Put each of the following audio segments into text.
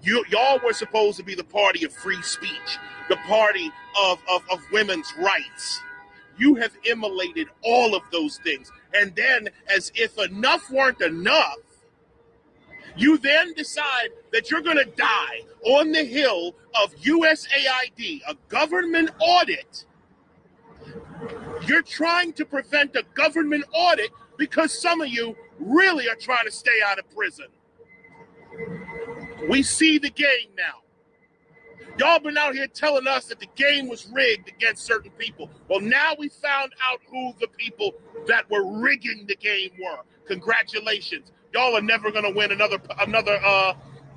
Y'all were supposed to be the party of free speech, the party of women's rights. You have immolated all of those things. And then, as if enough weren't enough, you then decide that you're going to die on the hill of USAID, a government audit. You're trying to prevent a government audit because some of you really are trying to stay out of prison. We see the game now. Y'all been out here telling us that the game was rigged against certain people. Well, now we found out who the people that were rigging the game were. Congratulations. Y'all are never going to win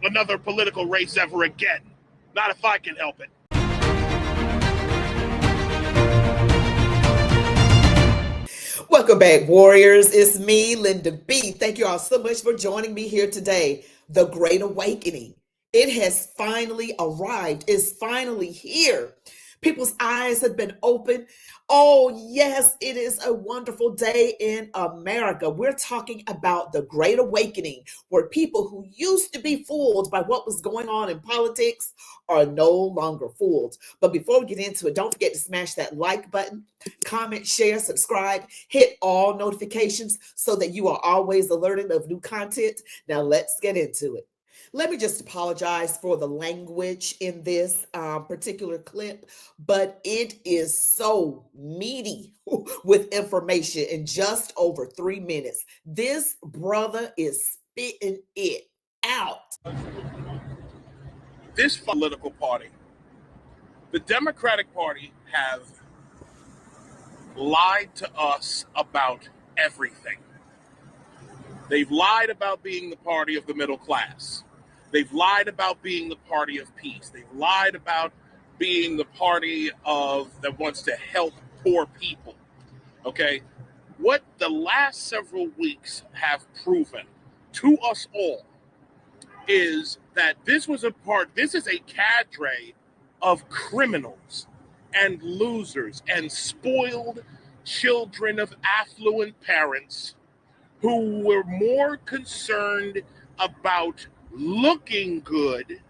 another political race ever again. Not if I can help it. Welcome back, warriors. It's me, Linda B. Thank you all so much for joining me here today. The Great Awakening. It has finally arrived. It's finally here. People's eyes have been opened. Oh, yes, it is a wonderful day in America. We're talking about the Great Awakening, where people who used to be fooled by what was going on in politics are no longer fooled. But before we get into it, don't forget to smash that like button, comment, share, subscribe, hit all notifications so that you are always alerted of new content. Now let's get into it. Let me just apologize for the language in this particular clip, but it is so meaty with information in just over 3 minutes. This brother is spitting it out. This political party, the Democratic Party, have lied to us about everything. They've lied about being the party of the middle class. They've lied about being the party of peace. They've lied about being the party that wants to help poor people. Okay? What the last several weeks have proven to us all is that this is a cadre of criminals and losers and spoiled children of affluent parents who were more concerned about looking good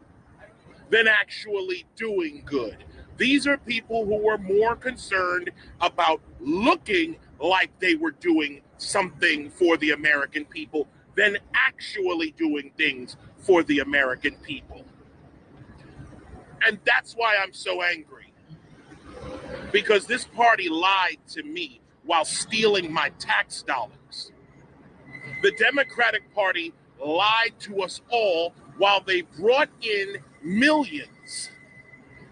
than actually doing good. These are people who were more concerned about looking like they were doing something for the American people than actually doing things for the American people. And that's why I'm so angry. Because this party lied to me while stealing my tax dollars. The Democratic Party lied to us all while they brought in millions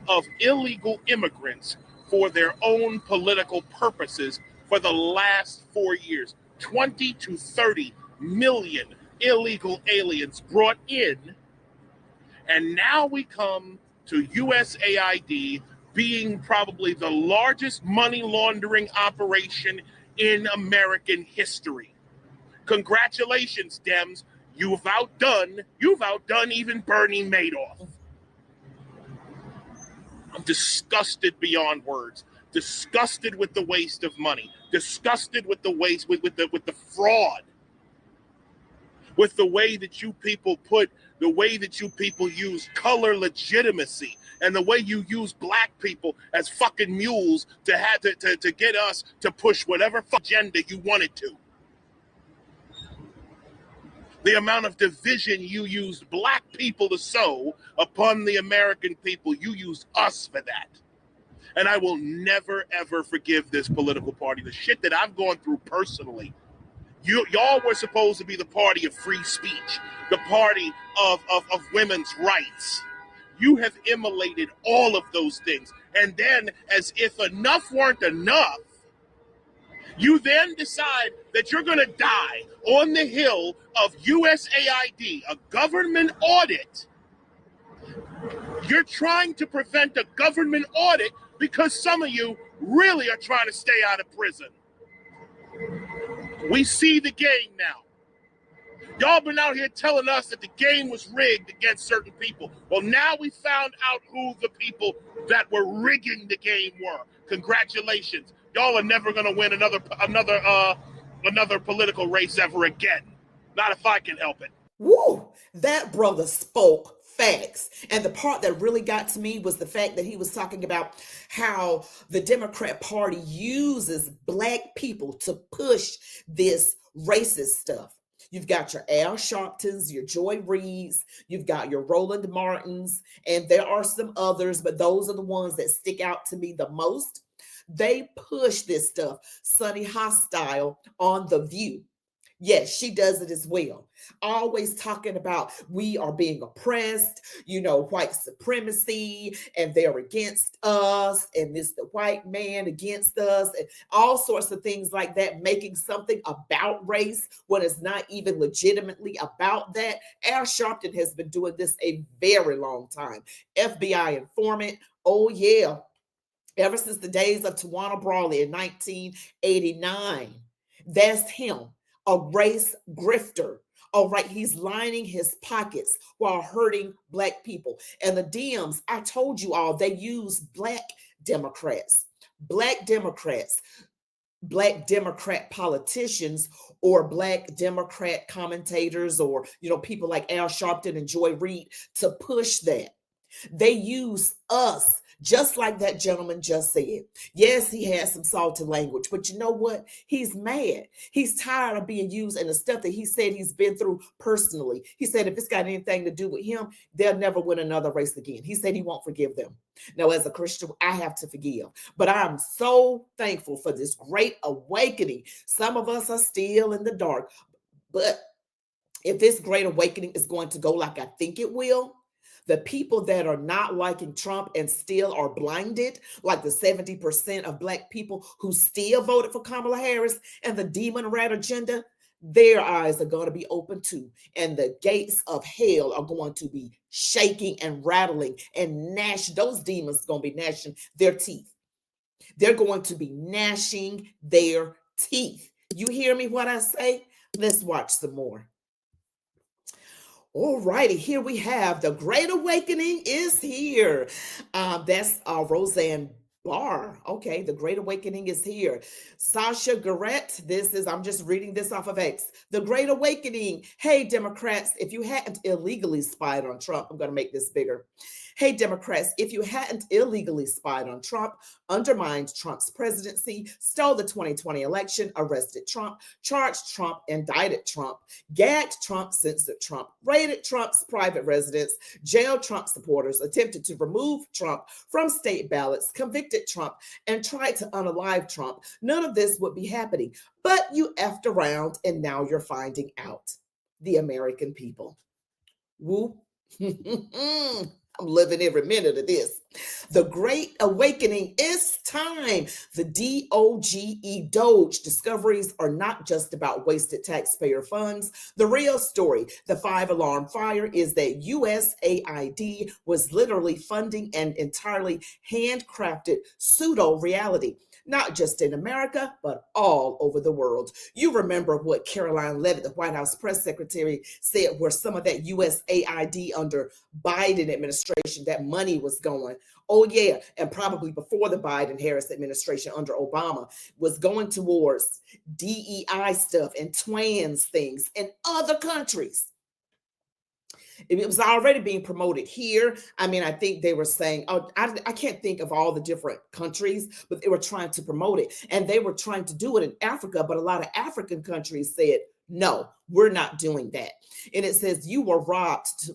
of illegal immigrants for their own political purposes for the last 4 years. 20 to 30 million illegal aliens brought in. And now we come to USAID being probably the largest money laundering operation in American history. Congratulations, Dems. You've outdone even Bernie Madoff. I'm disgusted beyond words. Disgusted with the waste of money. Disgusted with the waste, with the fraud. With the way that you people use color legitimacy, and the way you use black people as fucking mules to get us to push whatever agenda you wanted to. The amount of division you used black people to sow upon the American people, you used us for that. And I will never, ever forgive this political party. The shit that I've gone through personally. Y'all were supposed to be the party of free speech, the party of women's rights. You have immolated all of those things. And then, as if enough weren't enough, you then decide that you're going to die on the hill of USAID, a government audit. You're trying to prevent a government audit because some of you really are trying to stay out of prison. We see the game now. Y'all been out here telling us that the game was rigged against certain people. Well, now we found out who the people that were rigging the game were. Congratulations. Y'all are never going to win another political race ever again. Not if I can help it. Woo! That brother spoke Facts. And the part that really got to me was the fact that he was talking about how the Democrat Party uses Black people to push this racist stuff. You've got your Al Sharptons, your Joy Reids, you've got your Roland Martins, and there are some others, but those are the ones that stick out to me the most. They push this stuff. Sunny Hostile on The View. Yes, she does it as well. Always talking about we are being oppressed, white supremacy, and they're against us, and it's the white man against us, and all sorts of things like that, making something about race when it's not even legitimately about that. Al Sharpton has been doing this a very long time. FBI informant, oh yeah, ever since the days of Tawana Brawley in 1989. That's him, a race grifter. All right, he's lining his pockets while hurting Black people. And the Dems, I told you all, they use Black Democrats, Black Democrat politicians, or Black Democrat commentators, or people like Al Sharpton and Joy Reid to push that. They use us, just like that gentleman just said. Yes, he has some salty language, but you know what? He's mad. He's tired of being used, and the stuff that he said he's been through personally. He said if it's got anything to do with him, they'll never win another race again. He said he won't forgive them. Now, as a Christian, I have to forgive, but I'm so thankful for this great awakening. Some of us are still in the dark, but if this great awakening is going to go like I think it will, the people that are not liking Trump and still are blinded, like the 70% of Black people who still voted for Kamala Harris and the demon rat agenda, their eyes are going to be open too. And the gates of hell are going to be shaking and rattling and those demons are going to be gnashing their teeth. They're going to be gnashing their teeth. You hear me what I say? Let's watch some more. All righty, here we have the Great Awakening is here. That's Roseanne Barr. Okay, the Great Awakening is here. Sasha Garrett, I'm just reading this off of X. The Great Awakening. Hey, Democrats, if you hadn't illegally spied on Trump, I'm going to make this bigger. Hey, Democrats, if you hadn't illegally spied on Trump, undermined Trump's presidency, stole the 2020 election, arrested Trump, charged Trump, indicted Trump, gagged Trump, censored Trump, raided Trump's private residence, jailed Trump supporters, attempted to remove Trump from state ballots, convicted Trump, and tried to unalive Trump, none of this would be happening. But you effed around, and now you're finding out. The American people. Whoop. I'm living every minute of this. The Great Awakening is time. The Doge discoveries are not just about wasted taxpayer funds. The real story, the 5-alarm fire, is that USAID was literally funding an entirely handcrafted pseudo-reality. Not just in America, but all over the world. You remember what Caroline Leavitt, the White House press secretary, said where some of that USAID under Biden administration, that money was going. Oh yeah, and probably before the Biden-Harris administration under Obama, was going towards DEI stuff and trans things in other countries. It was already being promoted here. I mean, I think they were saying, I can't think of all the different countries, but they were trying to promote it. And they were trying to do it in Africa, but a lot of African countries said, no, we're not doing that. And it says you were robbed to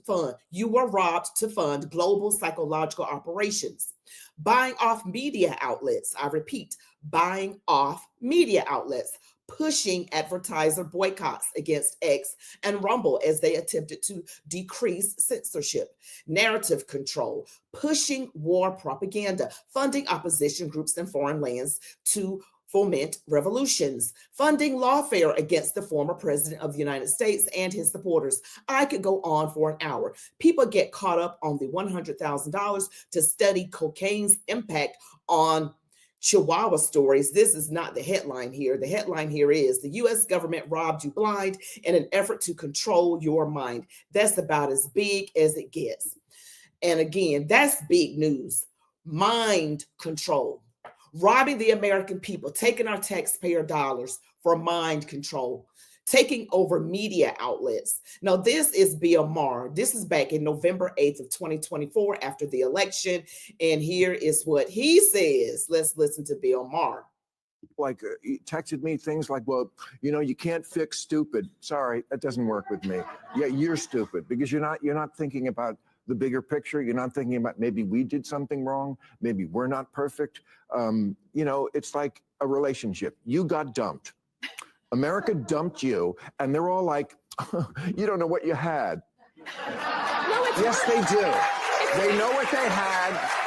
fund global psychological operations. Buying off media outlets. I repeat, buying off media outlets. Pushing advertiser boycotts against X and Rumble as they attempted to decrease censorship, narrative control, pushing war propaganda, funding opposition groups in foreign lands to foment revolutions, funding lawfare against the former president of the United States and his supporters. I could go on for an hour. People get caught up on the $100,000 to study cocaine's impact on Chihuahua stories. This is not the headline here. The headline here is the U.S. government robbed you blind in an effort to control your mind. That's about as big as it gets. And again, that's big news. Mind control. Robbing the American people, taking our taxpayer dollars for mind control. taking over media outlets. Now, this is Bill Maher. This is back in November 8th of 2024 after the election. And here is what he says. Let's listen to Bill Maher. Like he texted me things like, well, you know, you can't fix stupid. Sorry, that doesn't work with me. Yeah, you're stupid because you're not thinking about the bigger picture. You're not thinking about maybe we did something wrong. Maybe we're not perfect. You know, it's like a relationship. You got dumped. America dumped you, and they're all like, you don't know what you had. Yes, they do. They know what they had.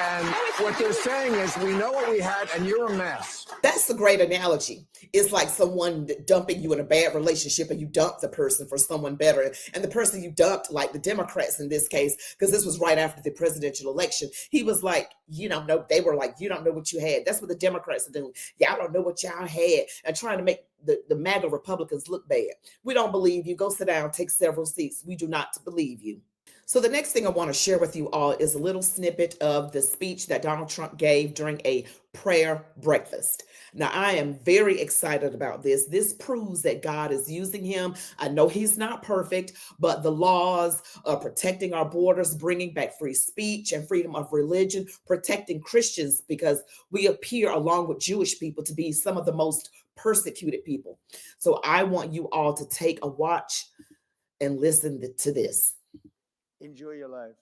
And what they're saying is, we know what we had, and you're a mess. That's a great analogy. It's like someone dumping you in a bad relationship and you dump the person for someone better. And the person you dumped, like the Democrats in this case, because this was right after the presidential election, he was like, you don't know, they were like, you don't know what you had. That's what the Democrats are doing. Y'all don't know what y'all had, and trying to make the MAGA Republicans look bad. We don't believe you. Go sit down, take several seats. We do not believe you. So the next thing I want to share with you all is a little snippet of the speech that Donald Trump gave during a prayer breakfast. Now, I am very excited about this. This proves that God is using him. I know he's not perfect, but the laws of protecting our borders, bringing back free speech and freedom of religion, protecting Christians, because we appear, along with Jewish people, to be some of the most persecuted people. So I want you all to take a watch and listen to this. Enjoy your life.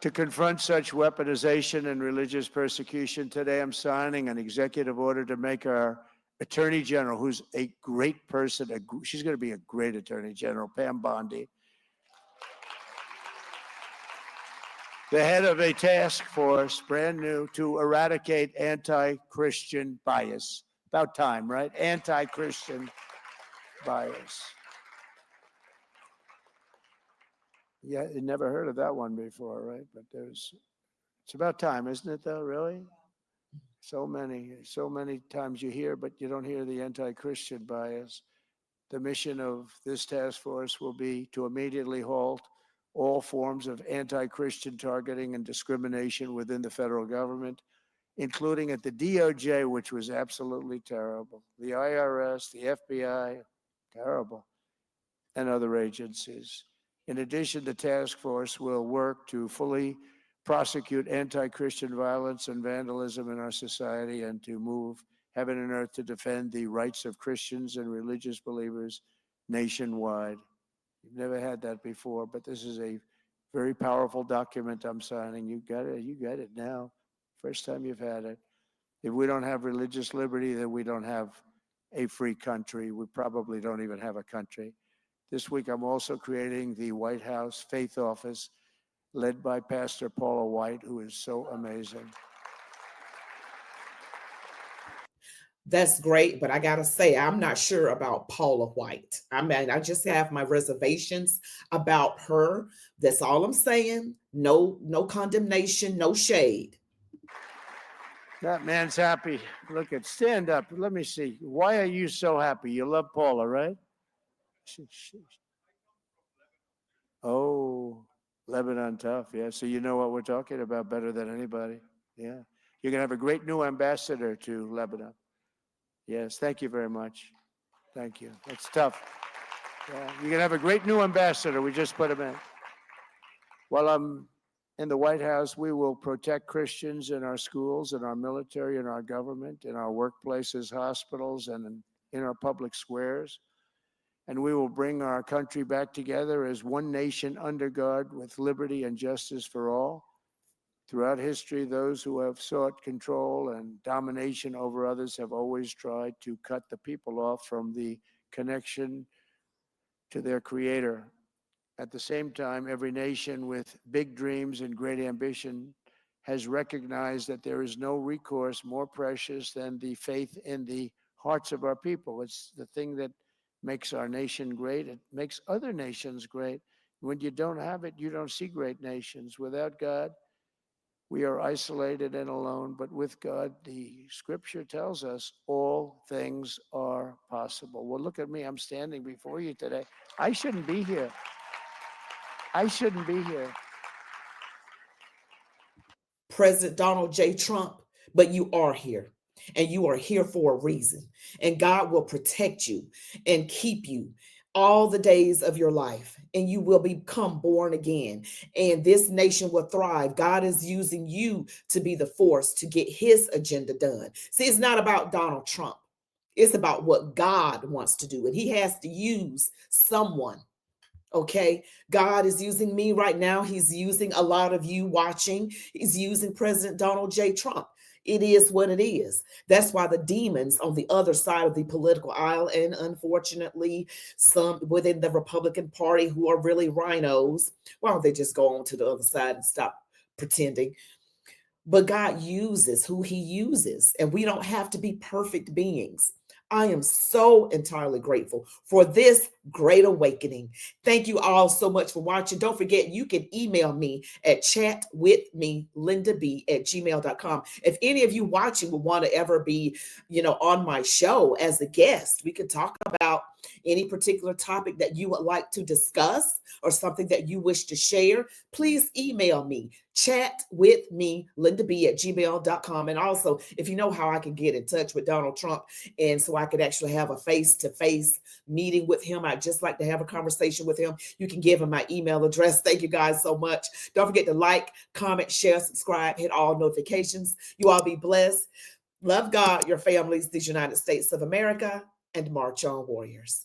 To confront such weaponization and religious persecution, today I'm signing an executive order to make our Attorney General, who's a great person, she's going to be a great Attorney General, Pam Bondi, the head of a task force, brand new, to eradicate anti-Christian bias. About time, right? Anti-Christian bias. Yeah, you never heard of that one before, right? But it's about time, isn't it though, really? So many times you hear, but you don't hear the anti-Christian bias. The mission of this task force will be to immediately halt all forms of anti-Christian targeting and discrimination within the federal government, including at the DOJ, which was absolutely terrible, the IRS, the FBI, terrible, and other agencies. In addition, the task force will work to fully prosecute anti-Christian violence and vandalism in our society and to move heaven and earth to defend the rights of Christians and religious believers nationwide. You've never had that before, but this is a very powerful document I'm signing. You got it now. First time you've had it. If we don't have religious liberty, then we don't have a free country. We probably don't even have a country. This week, I'm also creating the White House Faith Office, led by Pastor Paula White, who is so amazing. That's great, but I gotta say, I'm not sure about Paula White. I mean, I just have my reservations about her. That's all I'm saying. No condemnation, no shade. That man's happy. Look at, stand up. Let me see. Why are you so happy? You love Paula, right? Oh, Lebanon tough. Yeah. So you know what we're talking about better than anybody. Yeah. You're going to have a great new ambassador to Lebanon. Yes. Thank you very much. Thank you. That's tough. Yeah. You're going to have a great new ambassador. We just put him in. While I'm in the White House, we will protect Christians in our schools, in our military, in our government, in our workplaces, hospitals, and in our public squares. And we will bring our country back together as one nation under God with liberty and justice for all. Throughout history, those who have sought control and domination over others have always tried to cut the people off from the connection to their Creator. At the same time, every nation with big dreams and great ambition has recognized that there is no recourse more precious than the faith in the hearts of our people. It's the thing that makes our nation great. It makes other nations great. When you don't have it, you don't see great nations. Without God, we are isolated and alone. But with God, the scripture tells us all things are possible. Well, look at me. I'm standing before you today. I shouldn't be here. I shouldn't be here. President Donald J. Trump, but you are here. and you are here for a reason. And God will protect you and keep you all the days of your life, and you will become born again, and this nation will thrive. God is using you to be the force to get his agenda done. See, it's not about Donald Trump. It's about what God wants to do, and he has to use someone. Okay, God is using me right now. He's using a lot of you watching. He's using President Donald J. Trump. It is what it is. That's why the demons on the other side of the political aisle, and unfortunately, some within the Republican Party who are really rhinos, why don't they just go on to the other side and stop pretending? But God uses who he uses, and we don't have to be perfect beings. I am so entirely grateful for this great awakening. Thank you all so much for watching. Don't forget, you can email me at chatwithmelindab@gmail.com. If any of you watching would want to ever be, on my show as a guest, we could talk about any particular topic that you would like to discuss or something that you wish to share. Please email me, chatwithmelindab@gmail.com. And also, if you know how I can get in touch with Donald Trump, and so I could actually have a face-to-face meeting with him, I'd just like to have a conversation with him, you can give him my email address. Thank you guys so much. Don't forget to like, comment, share, subscribe, hit all notifications. You all be blessed. Love God, your families, these United States of America, and march on, warriors.